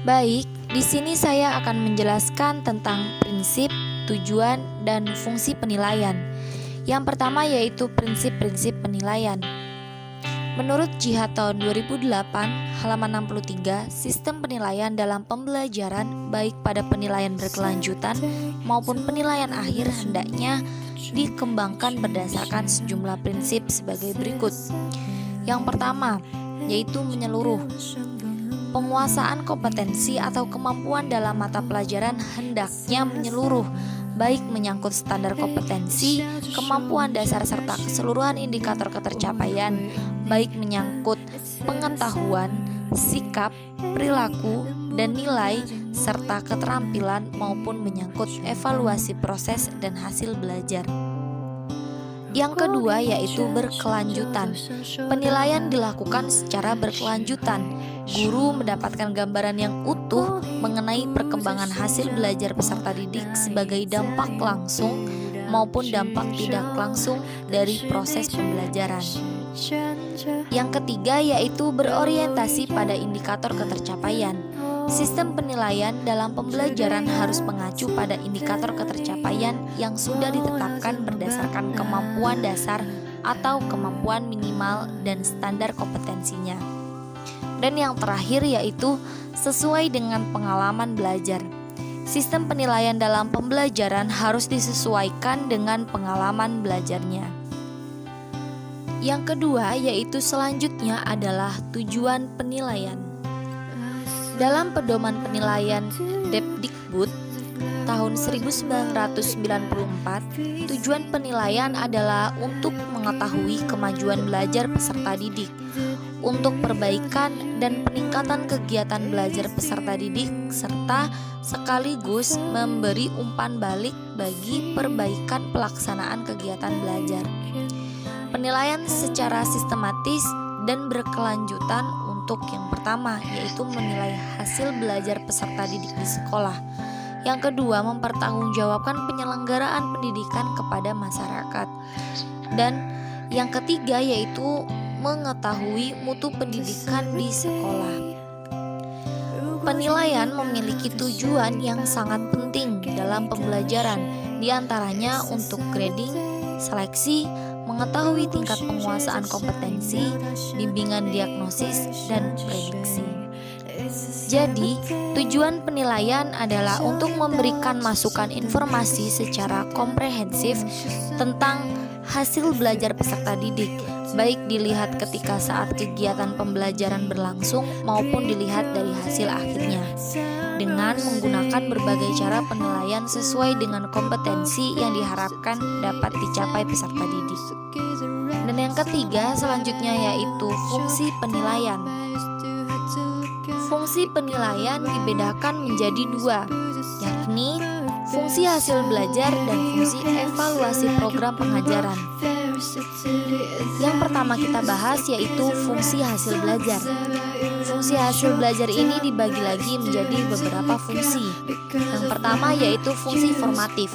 Baik, di sini saya akan menjelaskan tentang prinsip, tujuan, dan fungsi penilaian. Yang pertama yaitu prinsip-prinsip penilaian. Menurut Jihad tahun 2008, halaman 63, sistem penilaian dalam pembelajaran baik pada penilaian berkelanjutan maupun penilaian akhir hendaknya dikembangkan berdasarkan sejumlah prinsip sebagai berikut. Yang pertama, yaitu menyeluruh. Penguasaan kompetensi atau kemampuan dalam mata pelajaran hendaknya menyeluruh, baik menyangkut standar kompetensi, kemampuan dasar serta keseluruhan indikator ketercapaian, baik menyangkut pengetahuan, sikap, perilaku, dan nilai, serta keterampilan maupun menyangkut evaluasi proses dan hasil belajar. Yang kedua yaitu berkelanjutan. Penilaian dilakukan secara berkelanjutan. Guru mendapatkan gambaran yang utuh mengenai perkembangan hasil belajar peserta didik sebagai dampak langsung maupun dampak tidak langsung dari proses pembelajaran. Yang ketiga yaitu berorientasi pada indikator ketercapaian. Sistem penilaian dalam pembelajaran harus mengacu pada indikator ketercapaian yang sudah ditetapkan berdasarkan kemampuan dasar atau kemampuan minimal dan standar kompetensinya. Dan yang terakhir yaitu sesuai dengan pengalaman belajar. Sistem penilaian dalam pembelajaran harus disesuaikan dengan pengalaman belajarnya. Yang kedua yaitu selanjutnya adalah tujuan penilaian. Dalam pedoman penilaian Depdikbud tahun 1994, tujuan penilaian adalah untuk mengetahui kemajuan belajar peserta didik, untuk perbaikan dan peningkatan kegiatan belajar peserta didik, serta sekaligus memberi umpan balik bagi perbaikan pelaksanaan kegiatan belajar. Penilaian secara sistematis dan berkelanjutan untuk yang pertama yaitu menilai hasil belajar peserta didik di sekolah. Yang kedua, mempertanggungjawabkan penyelenggaraan pendidikan kepada masyarakat. Dan yang ketiga yaitu mengetahui mutu pendidikan di sekolah. Penilaian memiliki tujuan yang sangat penting dalam pembelajaran, diantaranya untuk grading, seleksi, mengetahui tingkat penguasaan kompetensi, bimbingan diagnosis, dan prediksi. Jadi, tujuan penilaian adalah untuk memberikan masukan informasi secara komprehensif tentang hasil belajar peserta didik, baik dilihat ketika saat kegiatan pembelajaran berlangsung maupun dilihat dari hasil akhirnya, dengan menggunakan berbagai cara penilaian sesuai dengan kompetensi yang diharapkan dapat dicapai peserta didik. Dan yang ketiga selanjutnya yaitu fungsi penilaian. Fungsi penilaian dibedakan menjadi dua, yakni fungsi hasil belajar dan fungsi evaluasi program pengajaran. Yang pertama kita bahas yaitu fungsi hasil belajar. Fungsi hasil belajar ini dibagi lagi menjadi beberapa fungsi. Yang pertama yaitu fungsi formatif.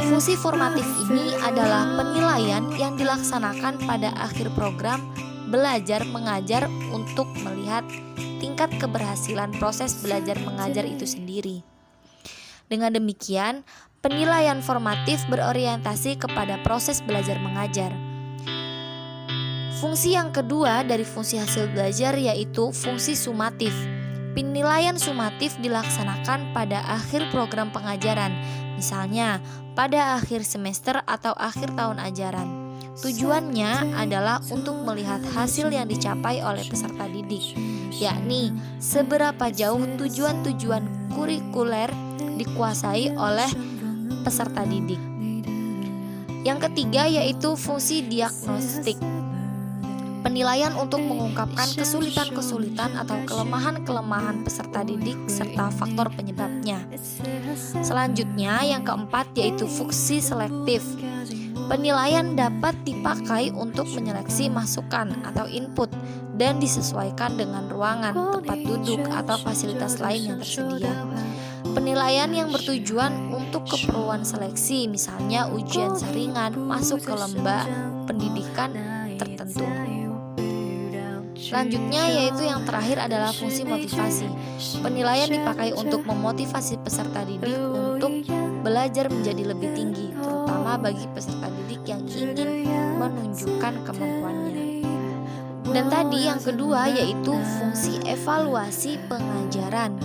Fungsi formatif ini adalah penilaian yang dilaksanakan pada akhir program belajar mengajar untuk melihat tingkat keberhasilan proses belajar mengajar itu sendiri. Dengan demikian, penilaian formatif berorientasi kepada proses belajar mengajar. Fungsi yang kedua dari fungsi hasil belajar yaitu fungsi sumatif. Penilaian sumatif dilaksanakan pada akhir program pengajaran, misalnya pada akhir semester atau akhir tahun ajaran. Tujuannya adalah untuk melihat hasil yang dicapai oleh peserta didik, yakni seberapa jauh tujuan-tujuan kurikuler dikuasai oleh peserta didik. Yang ketiga yaitu fungsi diagnostik. Penilaian untuk mengungkapkan kesulitan-kesulitan atau kelemahan-kelemahan peserta didik serta faktor penyebabnya. Selanjutnya yang keempat yaitu fungsi selektif. Penilaian dapat dipakai untuk menyeleksi masukan atau input dan disesuaikan dengan ruangan, tempat duduk, atau fasilitas lain yang tersedia. Penilaian yang bertujuan untuk keperluan seleksi, misalnya ujian saringan, masuk ke lomba pendidikan tertentu. Selanjutnya yaitu yang terakhir adalah fungsi motivasi. Penilaian dipakai untuk memotivasi peserta didik untuk belajar menjadi lebih tinggi, terutama bagi peserta didik yang ingin menunjukkan kemampuannya. Dan tadi yang kedua yaitu fungsi evaluasi pengajaran.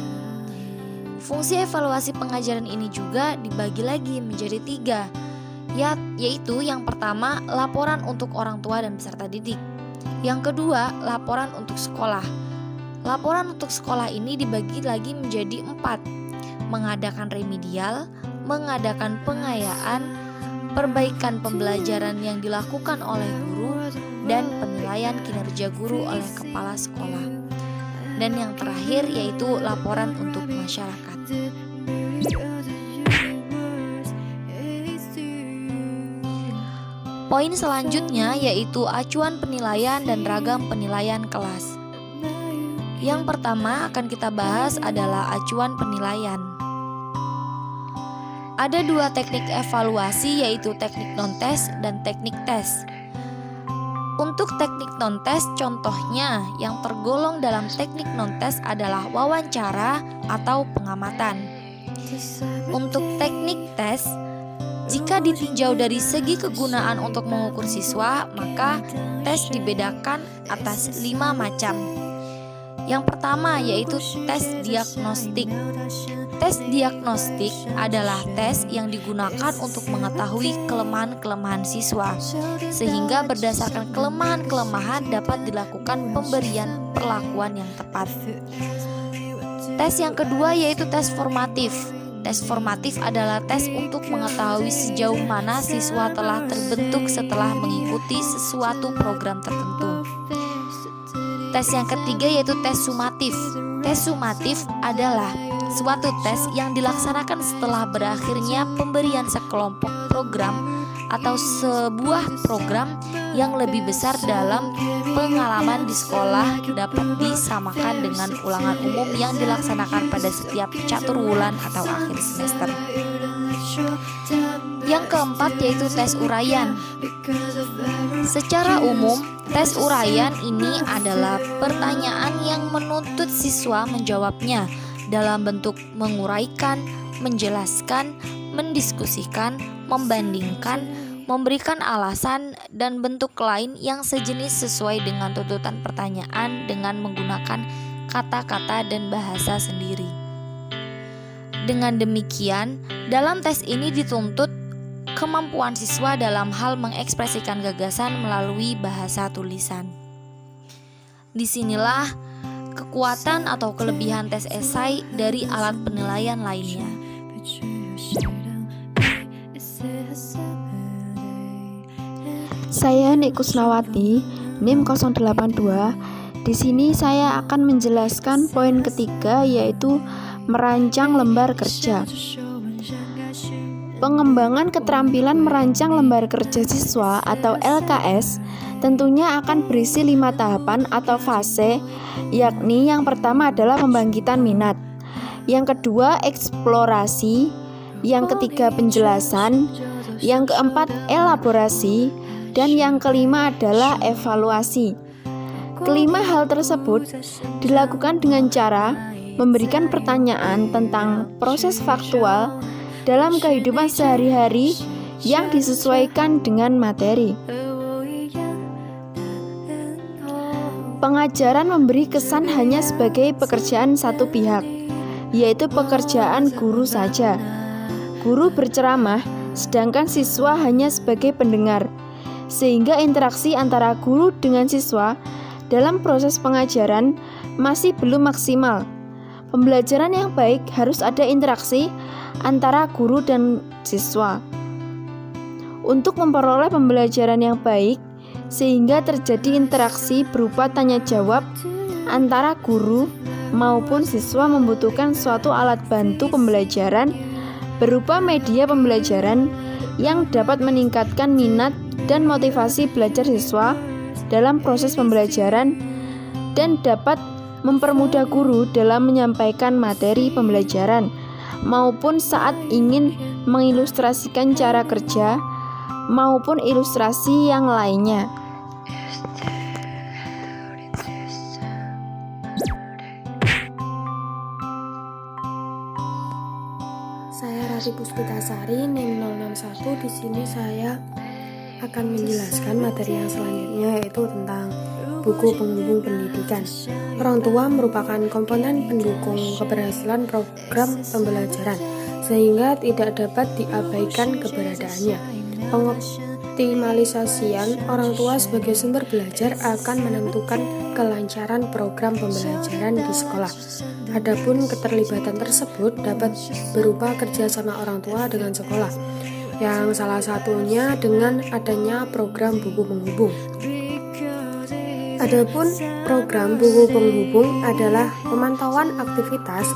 Fungsi evaluasi pengajaran ini juga dibagi lagi menjadi 3, yaitu yang pertama laporan untuk orang tua dan peserta didik. Yang kedua laporan untuk sekolah. Laporan untuk sekolah ini dibagi lagi menjadi 4, mengadakan remedial, mengadakan pengayaan, perbaikan pembelajaran yang dilakukan oleh guru, dan penilaian kinerja guru oleh kepala sekolah. Dan yang terakhir yaitu laporan untuk masyarakat. Poin selanjutnya yaitu acuan penilaian dan ragam penilaian kelas. Yang pertama akan kita bahas adalah acuan penilaian. Ada 2 teknik evaluasi yaitu teknik non-tes dan teknik tes. Untuk teknik non-tes contohnya yang tergolong dalam teknik non-tes adalah wawancara atau pengamatan. Untuk teknik tes, jika ditinjau dari segi kegunaan untuk mengukur siswa, maka tes dibedakan atas 5 macam. Yang pertama yaitu tes diagnostik. Tes diagnostik adalah tes yang digunakan untuk mengetahui kelemahan-kelemahan siswa, sehingga berdasarkan kelemahan-kelemahan dapat dilakukan pemberian perlakuan yang tepat. Tes yang kedua yaitu tes formatif. Tes formatif adalah tes untuk mengetahui sejauh mana siswa telah terbentuk setelah mengikuti sesuatu program tertentu. Tes yang ketiga yaitu tes sumatif. Tes sumatif adalah suatu tes yang dilaksanakan setelah berakhirnya pemberian sekelompok program atau sebuah program yang lebih besar dalam pengalaman di sekolah dapat disamakan dengan ulangan umum yang dilaksanakan pada setiap catur bulan atau akhir semester. Yang keempat yaitu tes uraian. Secara umum, tes uraian ini adalah pertanyaan yang menuntut siswa menjawabnya dalam bentuk menguraikan, menjelaskan, mendiskusikan, membandingkan, memberikan alasan, dan bentuk lain yang sejenis sesuai dengan tuntutan pertanyaan dengan menggunakan kata-kata dan bahasa sendiri. Dengan demikian, dalam tes ini dituntut kemampuan siswa dalam hal mengekspresikan gagasan melalui bahasa tulisan. Disinilah kekuatan atau kelebihan tes esai dari alat penilaian lainnya. Saya Nik Kusnawati, NIM 082. Di sini saya akan menjelaskan poin ketiga yaitu merancang lembar kerja. Pengembangan keterampilan merancang lembar kerja siswa atau LKS tentunya akan berisi 5 tahapan atau fase, yakni yang pertama adalah pembangkitan minat, yang kedua eksplorasi, yang ketiga penjelasan, yang keempat elaborasi, dan yang kelima adalah evaluasi. Kelima hal tersebut dilakukan dengan cara memberikan pertanyaan tentang proses faktual dalam kehidupan sehari-hari yang disesuaikan dengan materi. Pengajaran memberi kesan hanya sebagai pekerjaan satu pihak, yaitu pekerjaan guru saja. Guru berceramah, sedangkan siswa hanya sebagai pendengar, sehingga interaksi antara guru dengan siswa dalam proses pengajaran masih belum maksimal. Pembelajaran yang baik harus ada interaksi antara guru dan siswa. Untuk memperoleh pembelajaran yang baik, sehingga terjadi interaksi berupa tanya jawab antara guru maupun siswa membutuhkan suatu alat bantu pembelajaran berupa media pembelajaran yang dapat meningkatkan minat dan motivasi belajar siswa dalam proses pembelajaran dan dapat mempermudah guru dalam menyampaikan materi pembelajaran maupun saat ingin mengilustrasikan cara kerja maupun ilustrasi yang lainnya. Sari Puspitasari NIM 061. Di sini saya akan menjelaskan materi yang selanjutnya, yaitu tentang buku penghubung pendidikan. Orang tua merupakan komponen pendukung keberhasilan program pembelajaran, sehingga tidak dapat diabaikan keberadaannya. Pengoptimalisasian orang tua sebagai sumber belajar akan menentukan kelancaran program pembelajaran di sekolah. Adapun keterlibatan tersebut dapat berupa kerjasama orang tua dengan sekolah, yang salah satunya dengan adanya program buku penghubung. Adapun program buku penghubung adalah pemantauan aktivitas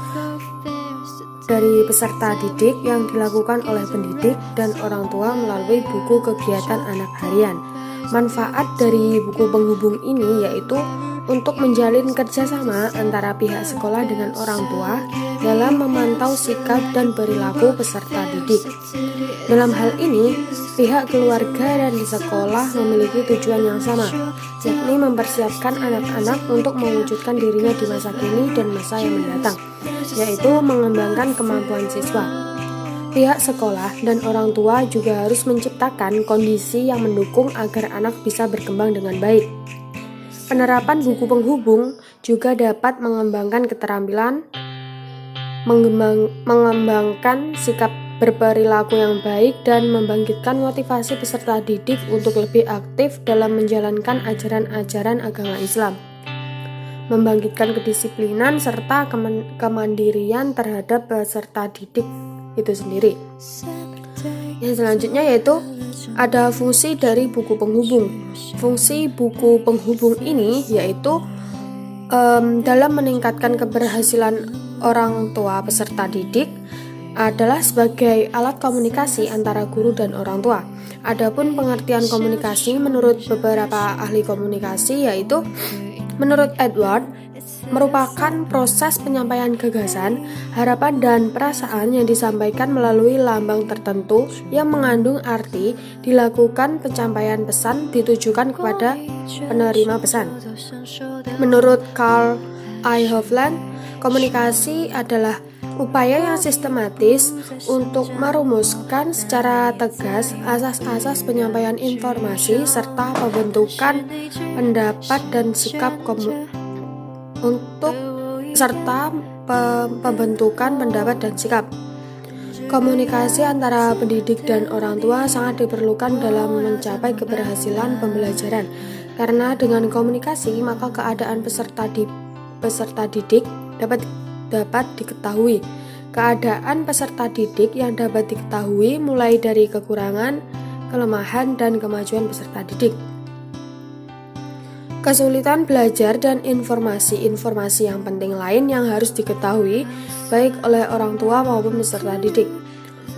dari peserta didik yang dilakukan oleh pendidik dan orang tua melalui buku kegiatan anak harian. Manfaat dari buku penghubung ini yaitu untuk menjalin kerjasama antara pihak sekolah dengan orang tua dalam memantau sikap dan perilaku peserta didik. Dalam hal ini, pihak keluarga dan di sekolah memiliki tujuan yang sama, yakni mempersiapkan anak-anak untuk mewujudkan dirinya di masa kini dan masa yang mendatang, yaitu mengembangkan kemampuan siswa. Pihak sekolah dan orang tua juga harus menciptakan kondisi yang mendukung agar anak bisa berkembang dengan baik. Penerapan buku penghubung juga dapat mengembangkan keterampilan, mengembangkan sikap berperilaku yang baik, dan membangkitkan motivasi peserta didik untuk lebih aktif dalam menjalankan ajaran-ajaran agama Islam, membangkitkan kedisiplinan serta kemandirian terhadap peserta didik itu sendiri. Yang selanjutnya yaitu ada fungsi dari buku penghubung. Fungsi buku penghubung ini yaitu dalam meningkatkan keberhasilan orang tua peserta didik adalah sebagai alat komunikasi antara guru dan orang tua. Adapun pengertian komunikasi menurut beberapa ahli komunikasi yaitu menurut Edward merupakan proses penyampaian gagasan, harapan, dan perasaan yang disampaikan melalui lambang tertentu yang mengandung arti. Dilakukan penyampaian pesan ditujukan kepada penerima pesan. Menurut Carl I. Hovland, komunikasi adalah upaya yang sistematis untuk merumuskan secara tegas asas-asas penyampaian informasi serta pembentukan pendapat dan sikap pembentukan pendapat dan sikap. Komunikasi antara pendidik dan orang tua sangat diperlukan dalam mencapai keberhasilan pembelajaran, karena dengan komunikasi maka keadaan peserta didik dapat diketahui. Keadaan peserta didik yang dapat diketahui mulai dari kekurangan, kelemahan, dan kemajuan peserta didik. Kesulitan belajar dan informasi-informasi yang penting lain yang harus diketahui baik oleh orang tua maupun peserta didik.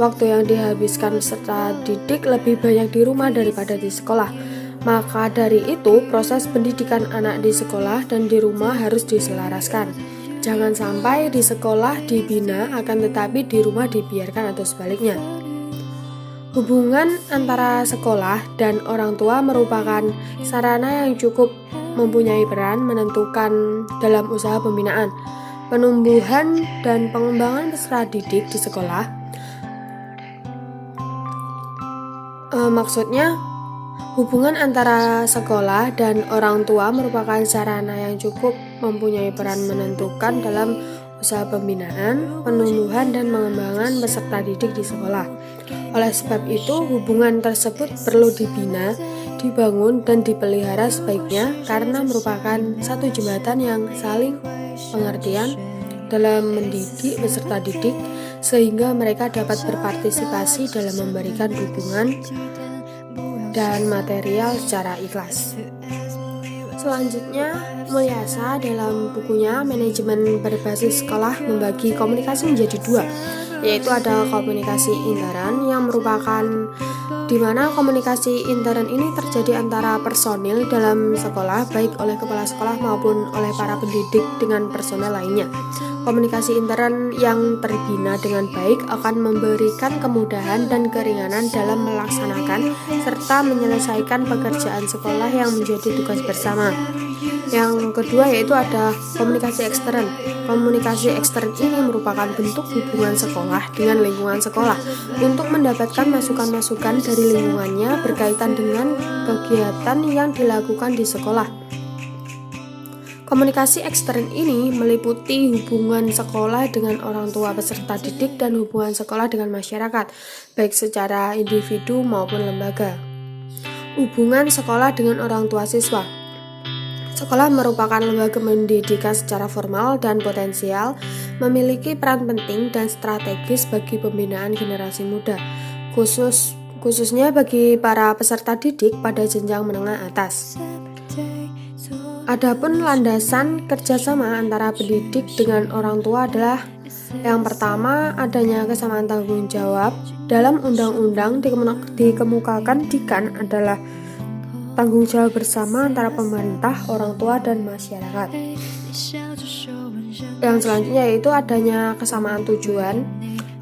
Waktu yang dihabiskan peserta didik lebih banyak di rumah daripada di sekolah. Maka dari itu, proses pendidikan anak di sekolah dan di rumah harus diselaraskan. Jangan sampai di sekolah dibina akan tetapi di rumah dibiarkan atau sebaliknya. Hubungan antara sekolah dan orang tua merupakan sarana yang cukup mempunyai peran menentukan dalam usaha pembinaan, penumbuhan, dan pengembangan peserta didik di sekolah. Maksudnya, hubungan antara sekolah dan orang tua merupakan sarana yang cukup mempunyai peran menentukan dalam usaha pembinaan, penumbuhan, dan pengembangan peserta didik di sekolah. Oleh sebab itu, hubungan tersebut perlu dibina, dibangun, dan dipelihara sebaiknya karena merupakan satu jembatan yang saling pengertian dalam mendidik peserta didik sehingga mereka dapat berpartisipasi dalam memberikan dukungan dan material secara ikhlas. Selanjutnya, Mulyasa dalam bukunya Manajemen Berbasis Sekolah membagi komunikasi menjadi dua, yaitu ada komunikasi intern yang merupakan di mana komunikasi intern ini terjadi antara personil dalam sekolah baik oleh kepala sekolah maupun oleh para pendidik dengan personel lainnya. Komunikasi intern yang terbina dengan baik akan memberikan kemudahan dan keringanan dalam melaksanakan serta menyelesaikan pekerjaan sekolah yang menjadi tugas bersama. Yang kedua yaitu ada komunikasi ekstern, Komunikasi ekstern ini merupakan bentuk hubungan sekolah dengan lingkungan sekolah untuk mendapatkan masukan-masukan dari lingkungannya berkaitan dengan kegiatan yang dilakukan di sekolah. Komunikasi ekstern ini meliputi hubungan sekolah dengan orang tua peserta didik dan hubungan sekolah dengan masyarakat, baik secara individu maupun lembaga. Hubungan sekolah dengan orang tua siswa. Sekolah merupakan lembaga pendidikan secara formal dan potensial, memiliki peran penting dan strategis bagi pembinaan generasi muda, khususnya bagi para peserta didik pada jenjang menengah atas. Adapun landasan kerjasama antara pendidik dengan orang tua adalah yang pertama, adanya kesamaan tanggung jawab. Dalam undang-undang dikemukakan adalah tanggung jawab bersama antara pemerintah, orang tua, dan masyarakat. Yang selanjutnya yaitu adanya kesamaan tujuan.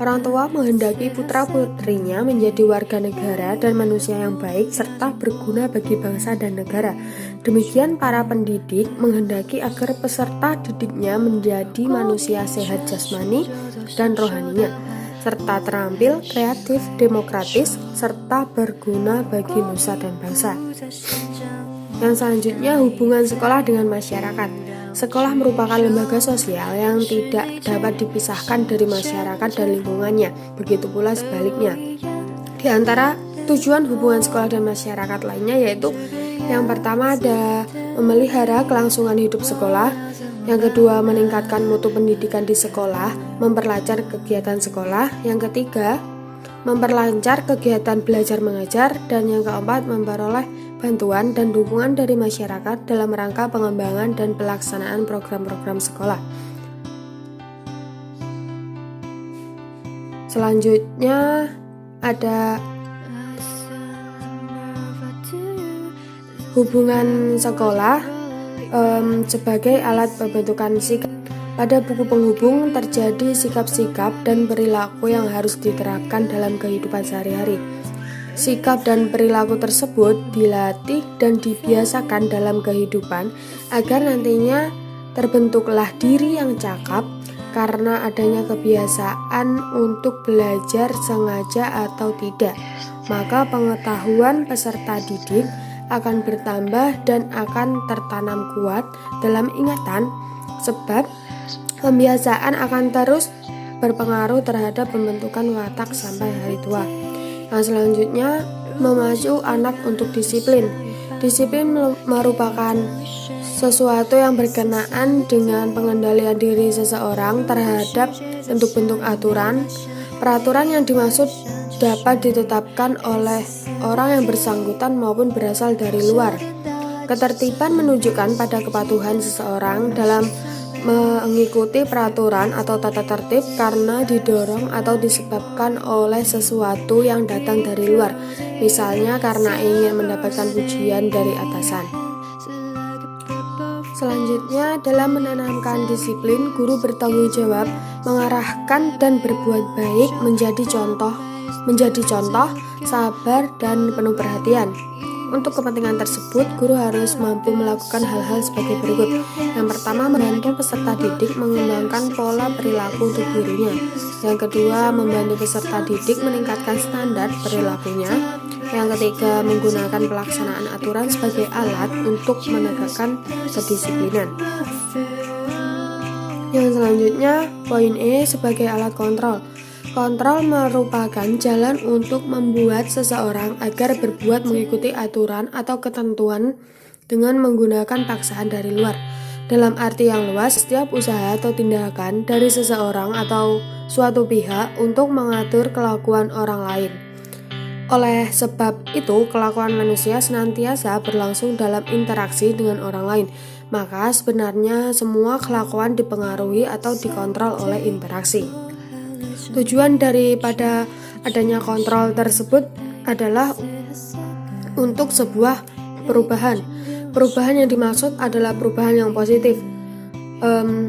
Orang tua menghendaki putra-putrinya menjadi warga negara dan manusia yang baik serta berguna bagi bangsa dan negara. Demikian para pendidik menghendaki agar peserta didiknya menjadi manusia sehat jasmani dan rohaninya, serta terampil, kreatif, demokratis, serta berguna bagi nusa dan bangsa. Yang selanjutnya hubungan sekolah dengan masyarakat. Sekolah merupakan lembaga sosial yang tidak dapat dipisahkan dari masyarakat dan lingkungannya, begitu pula sebaliknya. Di antara tujuan hubungan sekolah dan masyarakat lainnya yaitu yang pertama ada memelihara kelangsungan hidup sekolah, yang kedua meningkatkan mutu pendidikan di sekolah, memperlancar kegiatan sekolah, yang ketiga memperlancar kegiatan belajar mengajar, dan yang keempat memperoleh bantuan dan dukungan dari masyarakat dalam rangka pengembangan dan pelaksanaan program-program sekolah. Selanjutnya ada hubungan sekolah sebagai alat pembentukan sikap. Pada buku penghubung terjadi sikap-sikap dan perilaku yang harus diterapkan dalam kehidupan sehari-hari. Sikap dan perilaku tersebut dilatih dan dibiasakan dalam kehidupan agar nantinya terbentuklah diri yang cakap karena adanya kebiasaan untuk belajar sengaja atau tidak. Maka pengetahuan peserta didik akan bertambah dan akan tertanam kuat dalam ingatan, sebab pembiasaan akan terus berpengaruh terhadap pembentukan watak sampai hari tua. Yang selanjutnya, memacu anak untuk disiplin. Disiplin merupakan sesuatu yang berkenaan dengan pengendalian diri seseorang terhadap bentuk-bentuk aturan. Peraturan yang dimaksud dapat ditetapkan oleh orang yang bersangkutan maupun berasal dari luar. Ketertiban menunjukkan pada kepatuhan seseorang dalam mengikuti peraturan atau tata tertib karena didorong atau disebabkan oleh sesuatu yang datang dari luar, misalnya karena ingin mendapatkan pujian dari atasan. Selanjutnya, dalam menanamkan disiplin, guru bertanggung jawab mengarahkan dan berbuat baik menjadi contoh, sabar dan penuh perhatian. Untuk kepentingan tersebut, guru harus mampu melakukan hal-hal sebagai berikut. Yang pertama, membantu peserta didik mengembangkan pola perilaku untuk dirinya. Yang kedua, membantu peserta didik meningkatkan standar perilakunya. Yang ketiga, menggunakan pelaksanaan aturan sebagai alat untuk menegakkan kedisiplinan. Yang selanjutnya, poin E sebagai alat kontrol. Kontrol merupakan jalan untuk membuat seseorang agar berbuat mengikuti aturan atau ketentuan dengan menggunakan paksaan dari luar. Dalam arti yang luas, setiap usaha atau tindakan dari seseorang atau suatu pihak untuk mengatur kelakuan orang lain. Oleh sebab itu, kelakuan manusia senantiasa berlangsung dalam interaksi dengan orang lain. Maka sebenarnya semua kelakuan dipengaruhi atau dikontrol oleh interaksi. Tujuan daripada adanya kontrol tersebut adalah untuk sebuah perubahan. Perubahan yang dimaksud adalah perubahan yang positif.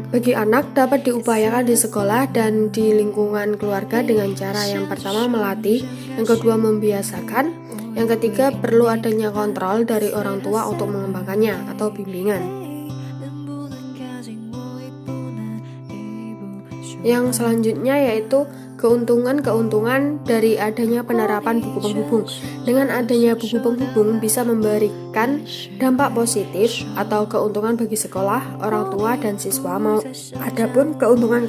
Bagi anak dapat diupayakan di sekolah dan di lingkungan keluarga dengan cara yang pertama melatih, yang kedua membiasakan, yang ketiga perlu adanya kontrol dari orang tua untuk mengembangkannya atau bimbingan. Yang selanjutnya yaitu keuntungan-keuntungan dari adanya penerapan buku penghubung. Dengan adanya buku penghubung bisa memberikan dampak positif atau keuntungan bagi sekolah, orang tua, dan siswa. Adapun keuntungan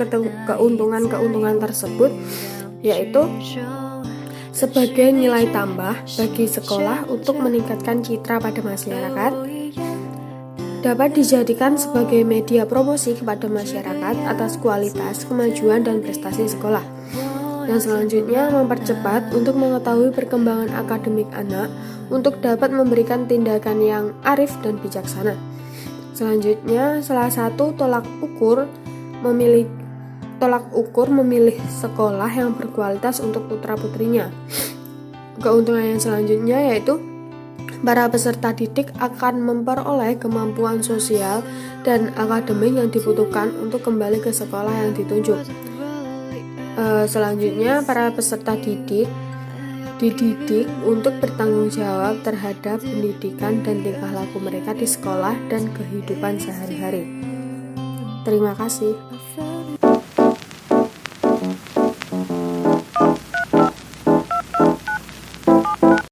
tersebut yaitu sebagai nilai tambah bagi sekolah untuk meningkatkan citra pada masyarakat, dapat dijadikan sebagai media promosi kepada masyarakat atas kualitas, kemajuan, dan prestasi sekolah. Yang selanjutnya, mempercepat untuk mengetahui perkembangan akademik anak untuk dapat memberikan tindakan yang arif dan bijaksana. Selanjutnya, salah satu tolak ukur memilih sekolah yang berkualitas untuk putra-putrinya. Keuntungan yang selanjutnya yaitu para peserta didik akan memperoleh kemampuan sosial dan akademik yang dibutuhkan untuk kembali ke sekolah yang ditunjuk. Selanjutnya, para peserta dididik untuk bertanggung jawab terhadap pendidikan dan tingkah laku mereka di sekolah dan kehidupan sehari-hari. Terima kasih.